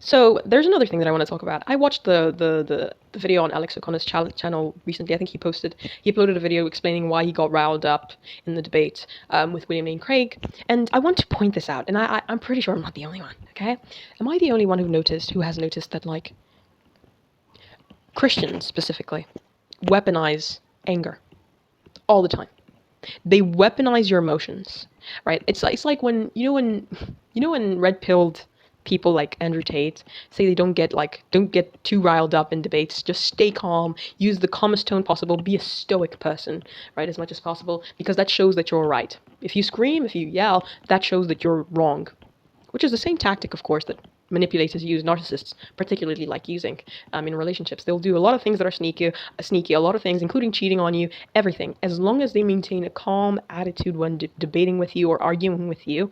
So there's another thing that I want to talk about. I watched the video on Alex O'Connor's channel recently. I think he uploaded a video explaining why he got riled up in the debate with William Lane Craig. And I want to point this out, and I'm pretty sure I'm not the only one, okay? Am I the only one who has noticed that, like, Christians specifically weaponize anger all the time? They weaponize your emotions, right? It's like when when red-pilled people like Andrew Tate say they don't get too riled up in debates, just stay calm, use the calmest tone possible, be a stoic person, right, as much as possible, because that shows that you're right. If you scream, if you yell, that shows that you're wrong, which is the same tactic, of course, that manipulators use, narcissists particularly like using in relationships. They'll do a lot of things that are sneaky, a lot of things, including cheating on you, everything. As long as they maintain a calm attitude when debating with you or arguing with you,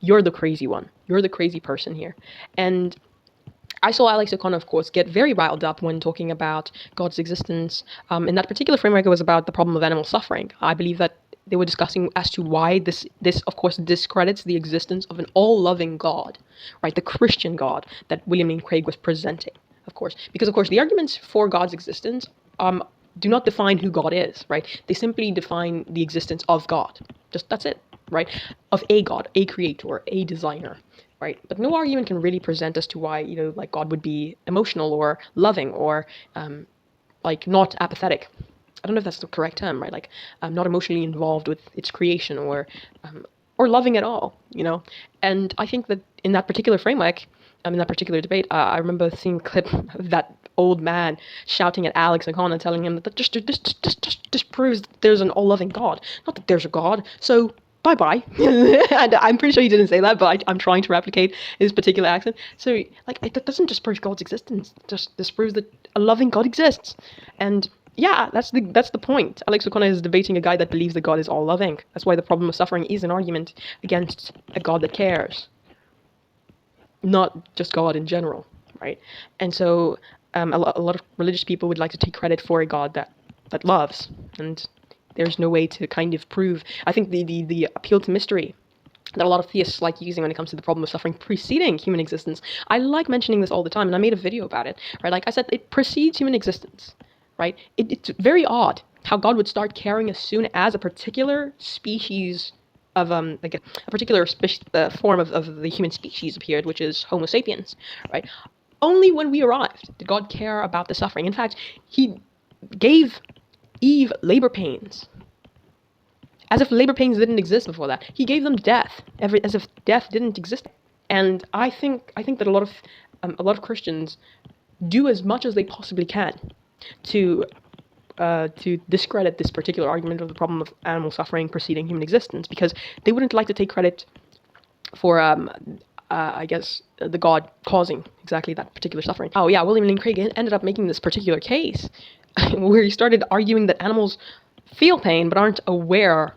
you're the crazy one. You're the crazy person here. And I saw Alex O'Connor, of course, get very riled up when talking about God's existence. In that particular framework, it was about the problem of animal suffering. I believe that they were discussing as to why this of course discredits the existence of an all-loving God, right? The Christian God that William Lane Craig was presenting, of course, because of course the arguments for God's existence do not define who God is, right? They simply define the existence of God. Just that's it, right? Of a God, a creator, a designer, right? But no argument can really present as to why, like God would be emotional or loving or like not apathetic. I don't know if that's the correct term, right? Like not emotionally involved with its creation or loving at all, And I think that in that particular framework, in that particular debate, I remember seeing a clip of that old man shouting at Alex O'Connor, telling him that this proves that there's an all-loving God, not that there's a God. So bye-bye. And I'm pretty sure he didn't say that, but I'm trying to replicate his particular accent. So, like, it doesn't just prove God's existence. Just proves that a loving God exists. And yeah, that's the point. Alex O'Connor is debating a guy that believes that God is all-loving. That's why the problem of suffering is an argument against a God that cares, not just God in general, right? And so a lot of religious people would like to take credit for a God that loves, and there's no way to kind of prove. I think the appeal to mystery that a lot of theists like using when it comes to the problem of suffering preceding human existence. I like mentioning this all the time, and I made a video about it, right? Like I said, it precedes human existence, right? It's very odd how God would start caring as soon as a particular species of like a particular form of the human species appeared, which is Homo sapiens, right? Only when we arrived did God care about the suffering. In fact, he gave Eve labor pains, as if labor pains didn't exist before that. He gave them death, as if death didn't exist. And I think that a lot of Christians do as much as they possibly can to discredit this particular argument of the problem of animal suffering preceding human existence, because they wouldn't like to take credit for I guess the God causing exactly that particular suffering. Oh yeah, William Lane Craig ended up making this particular case where he started arguing that animals feel pain but aren't aware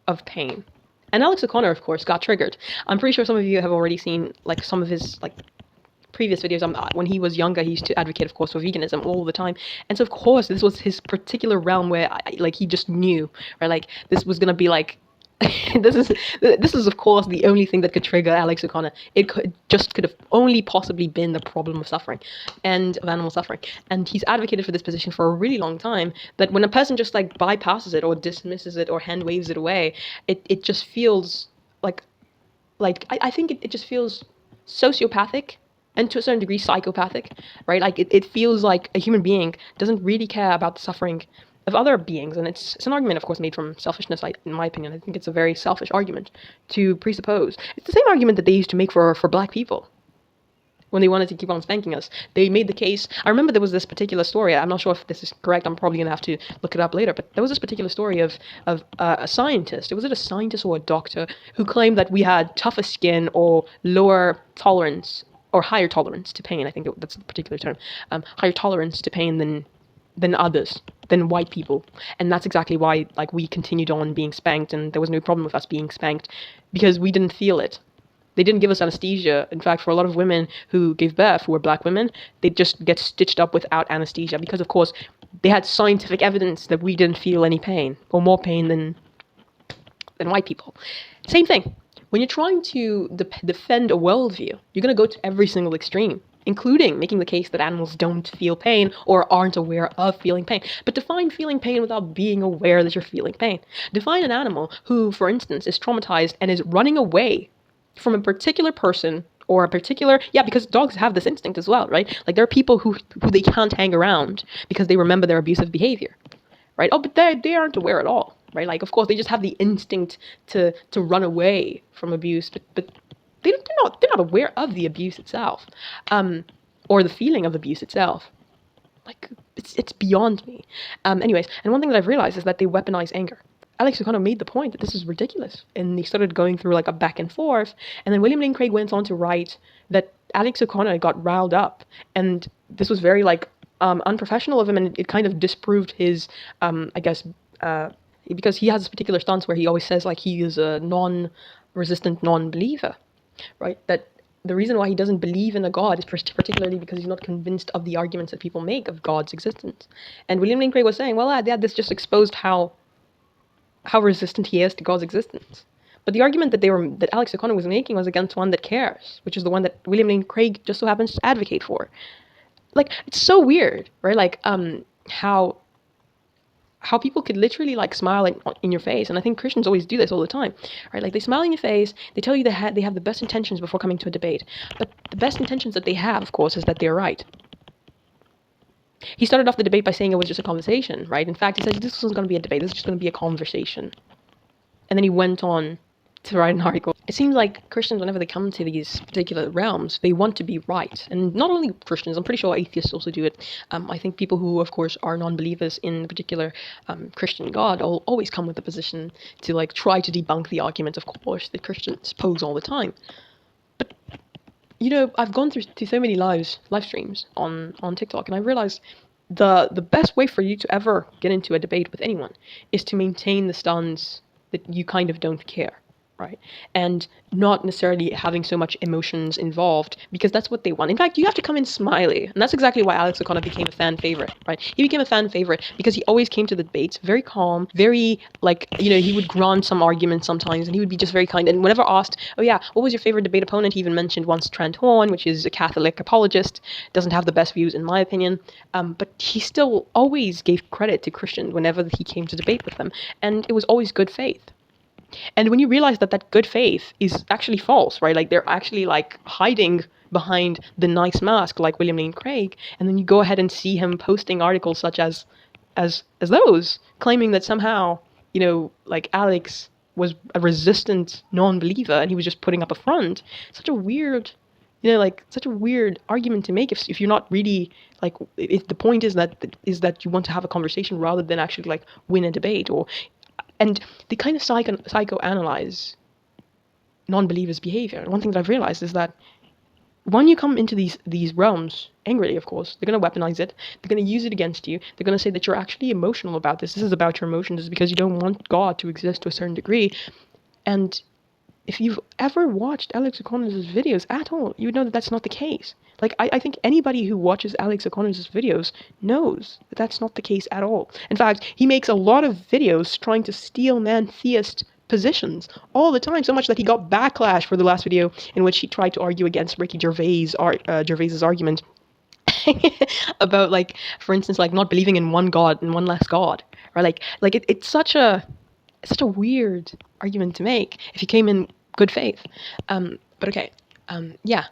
of pain. And Alex O'Connor, of course, got triggered. I'm pretty sure some of you have already seen like some of his like previous videos. When he was younger, he used to advocate, of course, for veganism all the time. And so, of course, this was his particular realm where he just knew, right? Like this was gonna be like. This is of course the only thing that could trigger Alex O'Connor. It could have only possibly been the problem of suffering and of animal suffering. And he's advocated for this position for a really long time, that when a person just like bypasses it or dismisses it or hand waves it away, it just feels like I think it just feels sociopathic and to a certain degree psychopathic, right? Like it feels like a human being doesn't really care about the suffering of other beings, and it's an argument, of course, made from selfishness. In my opinion, I think it's a very selfish argument to presuppose. It's the same argument that they used to make for black people when they wanted to keep on spanking us. They made the case. I remember there was this particular story. I'm not sure if this is correct. I'm probably gonna have to look it up later. But there was this particular story of a scientist. Was it a scientist or a doctor who claimed that we had tougher skin or lower tolerance or higher tolerance to pain? I think that's the particular term. Higher tolerance to pain than others, than white people. And that's exactly why we continued on being spanked, and there was no problem with us being spanked, because we didn't feel it. They didn't give us anesthesia. In fact, for a lot of women who gave birth, who were black women, they'd just get stitched up without anesthesia, because of course they had scientific evidence that we didn't feel any pain, or more pain than white people. Same thing. When you're trying to defend a worldview, you're going to go to every single extreme. including making the case that animals don't feel pain or aren't aware of feeling pain. But define feeling pain without being aware that you're feeling pain. Define an animal who, for instance, is traumatized and is running away from a particular person or a particular, because dogs have this instinct as well, right? Like there are people who they can't hang around because they remember their abusive behavior, right? Oh, but they aren't aware at all, right? Like, of course, they just have the instinct to run away from abuse, but they're not aware of the abuse itself, or the feeling of abuse itself. Like, it's beyond me. Anyways, and one thing that I've realized is that they weaponize anger. Alex O'Connor made the point that this is ridiculous, and they started going through like a back and forth, and then William Lane Craig went on to write that Alex O'Connor got riled up, and this was very like unprofessional of him, and it kind of disproved his, because he has this particular stance where he always says like he is a non-resistant non-believer, right? That the reason why he doesn't believe in a God is particularly because he's not convinced of the arguments that people make of God's existence. And William Lane Craig was saying, well, this just exposed how resistant he is to God's existence. But the argument that Alex O'Connor was making was against one that cares, which is the one that William Lane Craig just so happens to advocate for. Like, it's so weird, right? Like, how people could literally like smile in your face, and I think Christians always do this all the time, right? Like they smile in your face, they tell you they have the best intentions before coming to a debate, but the best intentions that they have, of course, is that they're right. He started off the debate by saying it was just a conversation, right? In fact, he said this wasn't going to be a debate, this is just going to be a conversation, and then he went on to write an article. It seems like Christians, whenever they come to these particular realms, they want to be right. And not only Christians, I'm pretty sure atheists also do it. I think people who, of course, are non-believers in the particular Christian God always come with a position to like try to debunk the argument, of course, that Christians pose all the time. But, I've gone through so many live streams on TikTok, and I realized the best way for you to ever get into a debate with anyone is to maintain the stance that you kind of don't care. Right? And not necessarily having so much emotions involved, because that's what they want. In fact, you have to come in smiley. And that's exactly why Alex O'Connor became a fan favorite, right? He became a fan favorite because he always came to the debates very calm, very like, he would grant some arguments sometimes, and he would be just very kind. And whenever asked, oh yeah, what was your favorite debate opponent? He even mentioned once Trent Horn, which is a Catholic apologist, doesn't have the best views in my opinion. But he still always gave credit to Christians whenever he came to debate with them. And it was always good faith. And when you realize that good faith is actually false, right? Like they're actually like hiding behind the nice mask like William Lane Craig, and then you go ahead and see him posting articles such as those, claiming that somehow, like Alex was a resistant non-believer and he was just putting up a front. Such a weird, such a weird argument to make if you're not really like, if the point is that you want to have a conversation rather than actually like win a debate. And they kind of psychoanalyze non-believers' behavior. And one thing that I've realized is that when you come into these realms, angrily, of course, they're going to weaponize it. They're going to use it against you. They're going to say that you're actually emotional about this. This is about your emotions. It's because you don't want God to exist to a certain degree. And if you've ever watched Alex O'Connor's videos at all, you would know that that's not the case. Like, I think anybody who watches Alex O'Connor's videos knows that that's not the case at all. In fact, he makes a lot of videos trying to steel man-theist positions all the time, so much that he got backlash for the last video in which he tried to argue against Ricky Gervais's argument about, like, for instance, like, not believing in one God and one less God. Right? It's such a weird argument to make if you came in good faith. But okay, yeah.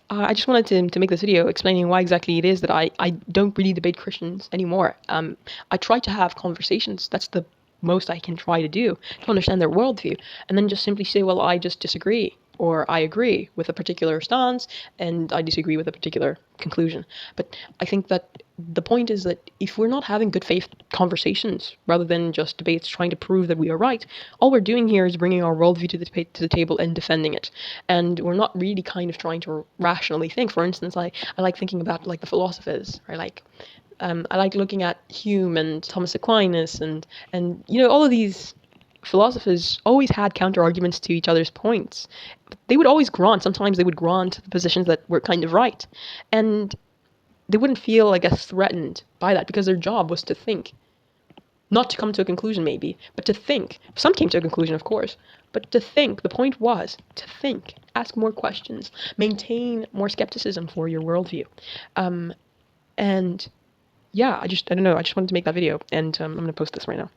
I just wanted to make this video explaining why exactly it is that I don't really debate Christians anymore. I try to have conversations. That's the most I can try to do to understand their worldview, and then just simply say, well, I just disagree, or I agree with a particular stance, and I disagree with a particular conclusion. But I think that the point is that if we're not having good faith conversations, rather than just debates trying to prove that we are right, all we're doing here is bringing our worldview to the table and defending it. And we're not really kind of trying to rationally think. For instance, I like thinking about like the philosophers, right? I like looking at Hume and Thomas Aquinas and all of these philosophers always had counter arguments to each other's points. They would always sometimes they would grant the positions that were kind of right. And they wouldn't feel, I guess, threatened by that because their job was to think. Not to come to a conclusion, maybe, but to think. Some came to a conclusion, of course, but to think. The point was to think, ask more questions, maintain more skepticism for your worldview. And yeah, I don't know, I just wanted to make that video, and I'm going to post this right now.